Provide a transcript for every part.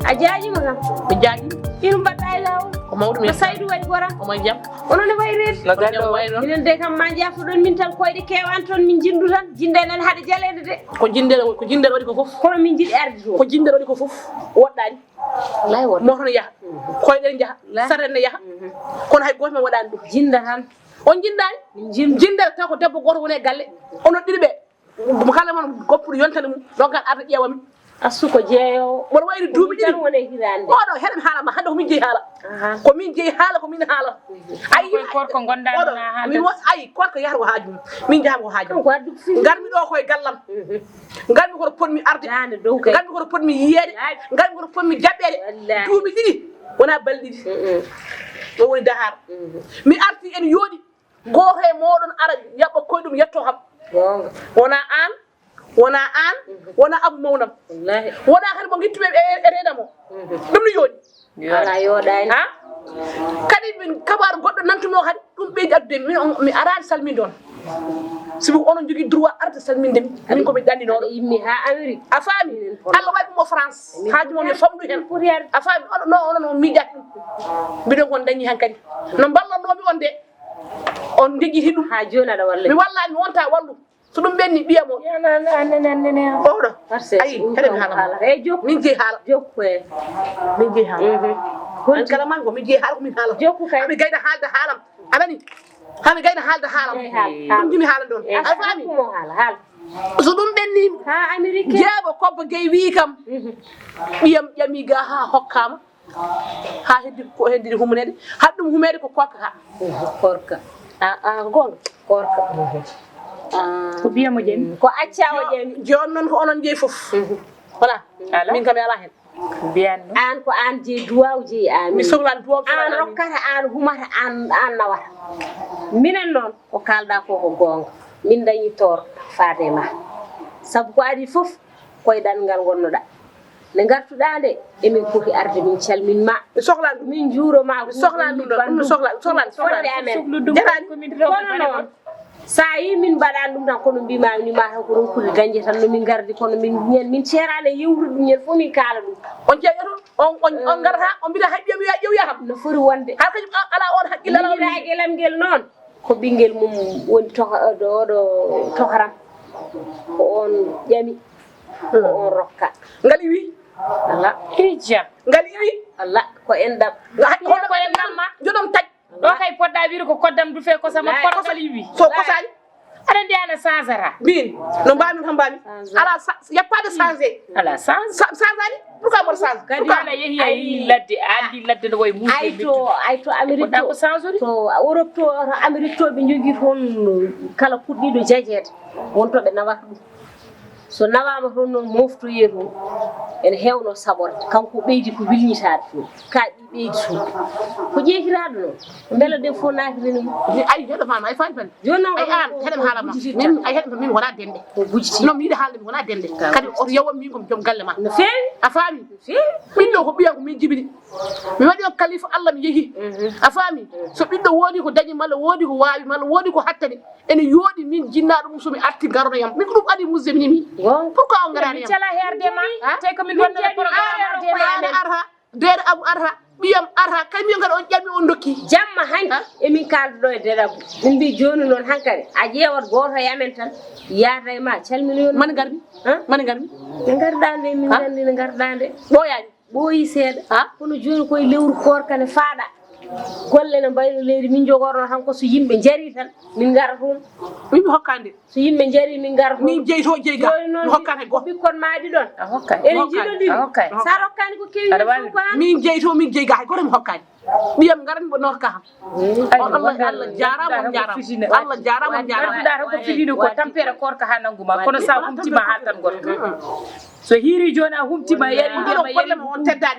Ajaji ma mi jaaji irum badday law ko mawdu mi saydu wadi gora o may jam onon e wayreede no gallo wayno minen de kam ma jafo don min tan koyde kewan ton min jindu tan jindenen hade jalede de ko jindere wadi ko fof kono min jidi arde to ko jindere wadi ko fof woddani wallahi wod mo hono yaha koyde jaha sarene yaha kono hay goto men wadani dum jinda tan on jindani min jindere taw ko debbo goto woni galle onon didi be mo kala man goppude yontane mum donc arde ƴewami asuko jeeyo won wayri duubi tan woni hirande oɗo heɗen haala ma hande ko min jeeyi haala ko min jeeyi haala ko min haala ay korko gonda na hande min was ay korko yahata ko haaju min jahama ko haaju ko addu fi garmi ɗo koye gallam garmi koto potmi arde dande dow kay garmi koto potmi yiyeede garmi koto potmi jaɓɓede duuɓi ɗiɗi wona balɗe ɗiɗi ɗo woni dahar mi arti en yooɗi goto e moɗon ara yaɓɓa koyeɗum yetto kam wona an wona abu mawnam wallahi wona kadi mo gittuɓe e reedam o ɗum no yooɗi ala yoɗani ha kadi min kabaru goɗɗo nantumo kadi ɗum ɓeydi addude mi arani salminde on sibu onon jogui droit arde salmindemi min komi ɗanninoɗo yimmi ha Amérique a faami Allah waɗi ɗum o France haaju moom yo famɗu hen pour yarde a faami onon miijaki ɗum mbiɗon kon dañi han kadi no ballannomi on de on jejjiti ɗum ha joni aɗa walla mi wallani mi wonta wallu so ɗum ɓenni ɓiyamo oɗo ayi heɗen haala e jokku min jeeyi haala jokku e min jeeyi haala an kala man ko min jeeyi haala ko min haala jokku kay hami gayna haalde haalam anani hami gayna haalde haalam ɗum jimi haala ɗon a faami mo haala so ɗum ɓennimi ha Amérique jeeɓo Kobba Gueye wi kam ɓiyam ƴami ga ha hokkama ha heddiri humunede haɗ ɗum humede ko korka gonga korka ko biyamo jeni ko accawo jeni joni noon ko onon jeeyi foof voilà min kam mi ala hen biyanno an ko an jeeyi duwaw jeeyi mi amin sohlani duwaw an rokkata an humata an nawata minen noon ko kalɗa ko gonga min dañi tor faade ma saabu ko adi foof koye ɗanngal gonnoɗa nde gartuɗa nde emin poti arde min calminma mi sohlani ɗum min juuroma mi sohlani ɗum ɗon ɗum mi sohlani fonde amen jarani kono noon sa yi min mbaɗani ɗum tan kono mbimami ni ma tan ko ronkude dañde tan no min gardi kono min ceerani yewrude ɗum ñen fof min kaala ɗum on jeeƴato on garata on mbiɗa hay ɓiyam ƴewya kam no foti wonde har kañum ala on haqqille ala guelam ngel noon ko ɓinguel mum woni oɗo tokaram ko on ƴami ko on rokka ngali wi ala hijja ngali wi ala ko en ɗam ko en namma joɗom taj ɗo kay poɗɗa wiide ko koddam du fe ko sama korkal wi so kosani aɗa ndi ana changera min no mbami tan mbami ala yappade changé ala changani pourquoi mboɗo change kadi ana yeehi a yi ladde a andi ladde no wayi muuse ay to Amérique ko changeude to Europe to Amérique to ɓe jogui toon kala puɗɗiɗo jajeede wontoɓe nawata ɗum so nawama toon noon moftoye toon ene hewno saɓorde kanko ɓeydi ko wilñitade toon kaaɗi ɓeydi toon ko ƴeekiraɗo noon beele ɗen fof nafirini mum ay heɗo mama ay fani joni noon ay an heɗem haalama min ay heɗem min wona dende ko bujiti non mi yiɗi haalde mi wona dende kadi oto yewam min komi joom galle ma no feewi a faami feewi ɓiɗɗo ko ɓiyam ko min jibini mi waɗi on kalifa Allah mi yeehi a faami so ɓiɗɗo woodi ko dañi malla woodi ko waawi malla woodi ko hattani ene yooɗi min jinnaɗo mum somi arti garonoyam min ko ɗum adi musde minimi pourquoi on garani yam cala herde ma te ko min wonno programme arha deere abu arha ɓiyam arha kay min kadi on ƴammi on dokki jamma hanki emin kalduɗo e deɗabu min mbi joni noon hankkadi a ƴeewat goto yamen tan yaada e ma calminoyon mane garmi mane garmi ne garɗande min gandi ne garɗande ɓooyaani ɓooyi seeɗa kono joni koye lewru korka ne faaɗa golle ne mbayno leydi min jogorno tan ko so yimɓe jaari tan min gara toon min mi hokkande so yimɓe jaari min gara toon min jeeyi to jeeyi ga mi hokkata e goto ɓikkon maɗi ɗon a hokkay ene jiɗodiri hokkay sa rokkani ko kewi fof min jeeyi to min jeeyi ga hay goto mi hokkani ɓiyam garan mbo norka ham Allah jarama on jarama Allah jarama on jarama ɗa tan ko fitino ko tampere korka ha nanguma kono sa humtima ha tan goto so hiiri joni a humtima yari ndema yari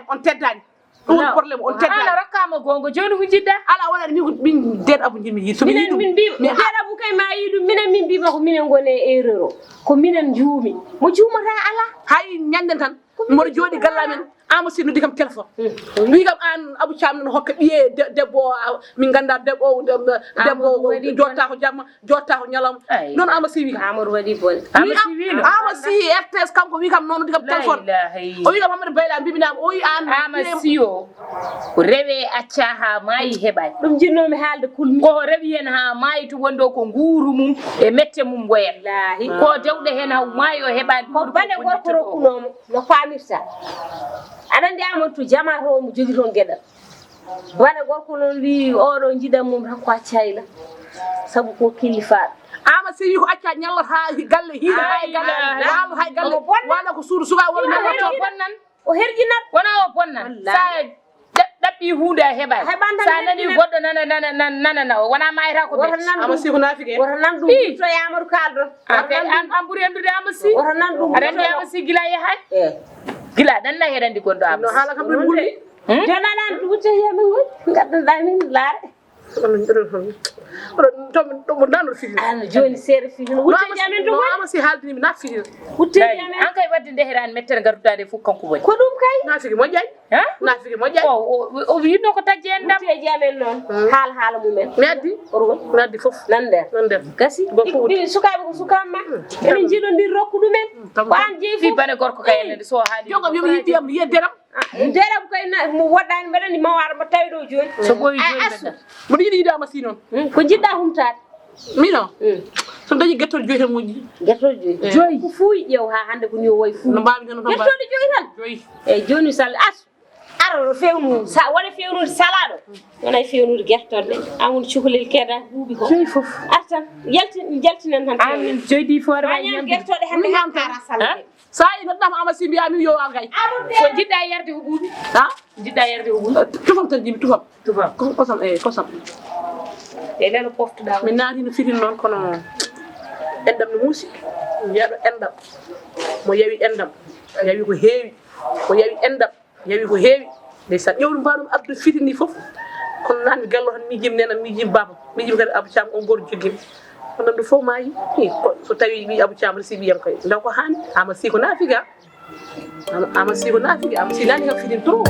on teddani ɗum woni probléme on teddani ala rokkama gongo joni ko jidda ala wonani min deed abu jimi yi somi minen min mbima deed abu kay ma yi ɗum minen min mbima ko minen gone erreur o ko minen juumi mo juumata ala hay ñanden tan mboɗo jooɗi gallamen ama si noddi kam téléphone wi kam an Abou Thiam non hokka ɓiye debbo min ganda debbo jotta ko jamma jotta ko ñalawma non ama si wi kam Amadou waɗi bone ama si RTS kanko wi kam non noddi kam téléphone o wi kam Mamadou Bayla mbibinama o wi an ama si o rewe acca ha maayi heɓay ɗum jinnomi haalde kulmi ko rewi hen ha maayi to wondo ko nguuru mum e mette mum boyat ko dewɗe hen ha maayi o heɓani ko bane gorko rokkunomo no famirta aɗa andi Amadou jamato omo jogui toon gueɗal bane gorko noon wi oɗo jiɗan mum tan ko accayla saabu ko kilifaɗo ama si wi ko acca ñallat ha galle hiira hay galle walo hay galle wala ko suudu suka wala o bonnan o herjinat wona o bonnan sa ɗaɓɓi hunde a heɓani sa nani goɗɗo nanana o wona mayata ko ama si ko nafigue woto nan ɗum to Amadou kalɗon an ɓuuri andude ama si woto nan ɗum aɗa andi ama si gila yahay gila ɗanna heɗandi gonɗo ama no haala kam ɗum ɓulɗi jonaɗan duute yamin goni gaddanɗa min laare ɗum nanoɗo fitina an joni seere fitina wutteji amen to woni ama si haaldinimi na fitina wutteji amen an kay wadde ndeherani mettere garduɗade fof kanko woni ko ɗum kay nafigue moƴƴani nafigue moƴƴani o yinno ko tajji en dam wutteji amen noon haala mumen mi addi mi addi foof nan nder gasi ɗi sukaɓe ko sukaɓe ma eɗen jiiɗodir rokku ɗumen ko an jeeyi fi bane gorko kay ennede so haali jogam yomi yiddiyam yiye deram deram kay mo woɗɗani mbaɗani mawara mbo tawi ɗo joni so ɓoyi joni mboɗo yiɗi yidama si noon ko jiɗɗa humtade mino so dañi guettol joyi tan moƴƴi guettol joyi ko fuuyi ƴeew ha hande ko ni o woyi fuuyi no mbami tan guettode joyi tan joyi eyyi joni sall ara fewnu sa wona fewnude salaɗo wona fewnude guertorde amadou cukalel keeda buuɓi ko joyi foof artan jaltinen tan amin joyɗi foore ma ñam guertode hande hankara salde sa yi neɗɗama ama si mbiyami yo al gay ko jiɗɗa yarde ko ɓuuɓi jiɗɗa yarde ko ɓuuɓi tufam tan jimi tufam kosam kosam e lelo poftuɗa min naati no firin noon kono enɗam no muusi jeeɗo enɗam mo yawi enɗam yawi ko heewi mo yawi enɗam yawi ko heewi ndeysan ƴewɗo mbaɗum abdu fitini foof kono nan mi gallo tan mijim nenan mijim baba mijim kadi Abou Thiam on goto joguimi kono ɗum fof ma yi so tawi wi Abou Thiam resi ɓiyam kay ndaw ko hani ama si ko naafiga ama si ko naafiga ama si nani kam fitin trop